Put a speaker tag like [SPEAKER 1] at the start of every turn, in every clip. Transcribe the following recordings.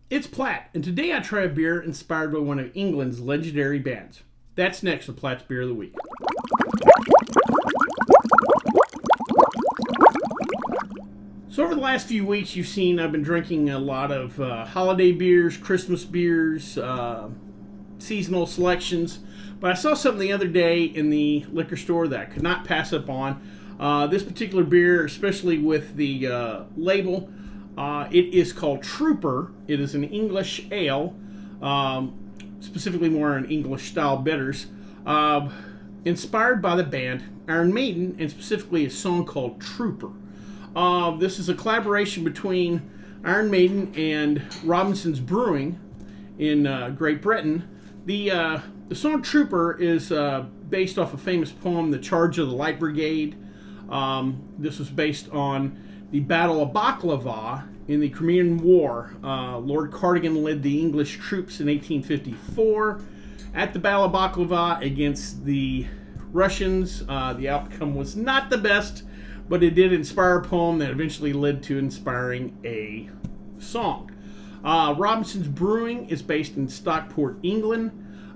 [SPEAKER 1] It's Platt, and today I try a beer inspired by one of England's legendary bands. That's next for Platt's Beer of the Week. So over the last few weeks, you've seen I've been drinking a lot of holiday beers, Christmas beers, seasonal selections. But I saw something the other day in the liquor store that I could not pass up on. This particular beer, especially with the label, it is called Trooper. It is an English ale, specifically more on English style bitters, inspired by the band Iron Maiden, and specifically a song called Trooper. This is a collaboration between Iron Maiden and Robinson's Brewing in Great Britain. The song Trooper is based off a famous poem, The Charge of the Light Brigade. This was based on the Battle of Baklava in the Crimean War. Lord Cardigan led the English troops in 1854 at the Battle of Baklava against the Russians. The outcome was not the best, but it did inspire a poem that eventually led to inspiring a song. Robinson's Brewing is based in Stockport, England.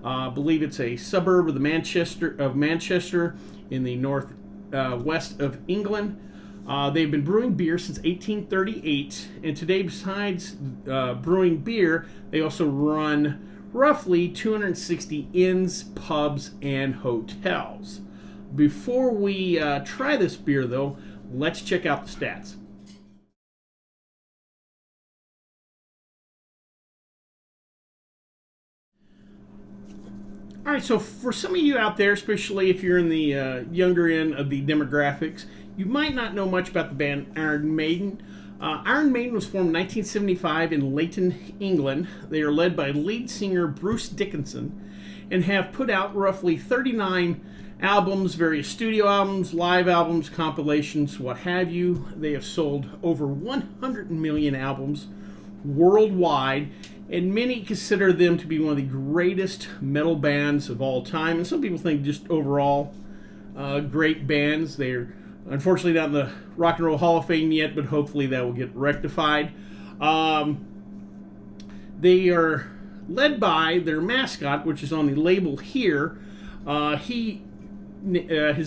[SPEAKER 1] I believe it's a suburb of Manchester in the northwest of England. They've been brewing beer since 1838, and today, besides brewing beer, they also run roughly 260 inns, pubs, and hotels. Before we try this beer, though, let's check out the stats. All right, so for some of you out there, especially if you're in the younger end of the demographics, you might not know much about the band Iron Maiden. Iron Maiden was formed in 1975 in Leighton, England. They are led by lead singer Bruce Dickinson and have put out roughly 39 albums, various studio albums, live albums, compilations, what have you. They have sold over 100 million albums worldwide, and many consider them to be one of the greatest metal bands of all time. And some people think just overall great bands. They're unfortunately not in the Rock and Roll Hall of Fame yet, but hopefully that will get rectified. They are led by their mascot, which is on the label here. His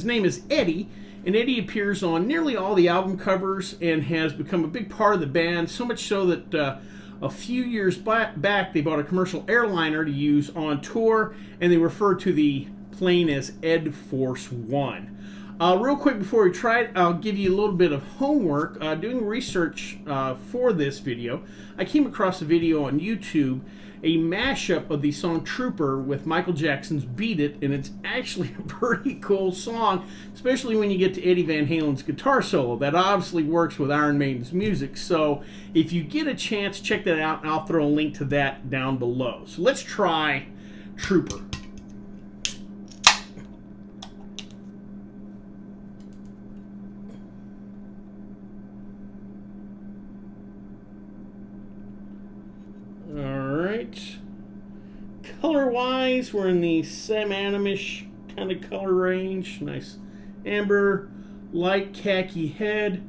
[SPEAKER 1] name is Eddie, and Eddie appears on nearly all the album covers and has become a big part of the band, so much so that a few years back they bought a commercial airliner to use on tour, and they refer to the plane as Ed Force One. Real quick before we try it, I'll give you a little bit of homework. Doing research for this video, I came across a video on YouTube, a mashup of the song Trooper with Michael Jackson's Beat It, and it's actually a pretty cool song, especially when you get to Eddie Van Halen's guitar solo. That obviously works with Iron Maiden's music, so if you get a chance, check that out, and I'll throw a link to that down below. So let's try Trooper. Alright, color-wise, we're in the salmon-ish kind of color range. Nice amber, light khaki head.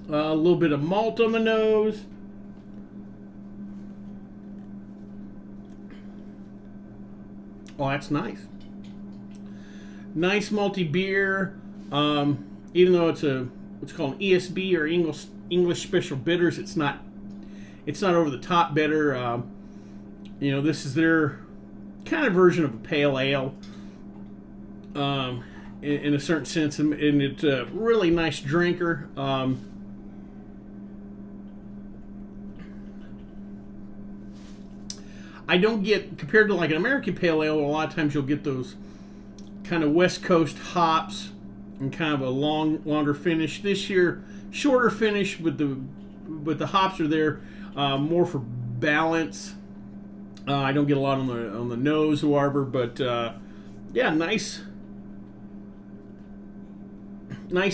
[SPEAKER 1] A little bit of malt on the nose. Oh, that's nice. Nice malty beer. Even though it's what's called an ESB or English Special Bitters, it's not over the top bitter. This is their kind of version of a pale ale, in a certain sense, and it's a really nice drinker. I don't get, compared to like an American pale ale, a lot of times you'll get those kind of West Coast hops and kind of a longer finish. This year, shorter finish, but the hops are there more for balance. I don't get a lot on the nose, however, but yeah, nice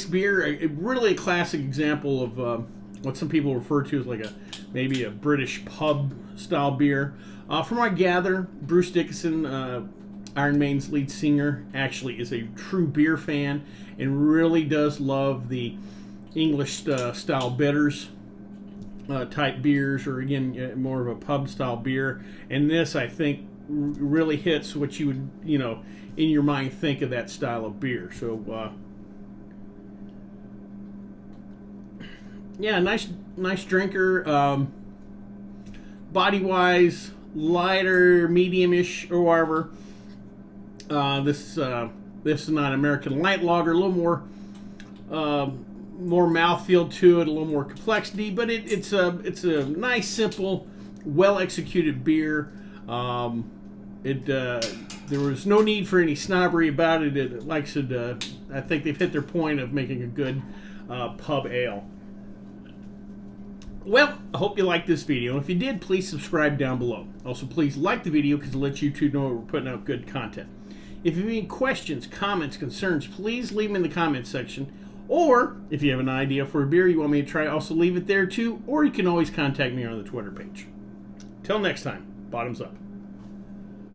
[SPEAKER 1] beer. Really a classic example of what some people refer to as like maybe a British pub style beer. From what I gather, Bruce Dickinson, Iron Maiden's lead singer, actually is a true beer fan and really does love the English style bitters. type beers, or again, more of a pub style beer. And this, I think, really hits what you would, in your mind think of that style of beer. So, yeah, nice drinker. Body wise, lighter, medium-ish, or whatever. This is not American light lager. A little more mouthfeel to it, a little more complexity, but it's a nice, simple, well executed beer. There was no need for any snobbery about it. Like I said, I think they've hit their point of making a good pub ale. Well, I hope you liked this video. If you did, please subscribe down below. Also, please like the video because it lets YouTube know we're putting out good content. If you have any questions, comments, concerns, please leave them in the comments section. Or, if you have an idea for a beer you want me to try, also leave it there too. Or you can always contact me on the Twitter page. Till next time, bottoms up.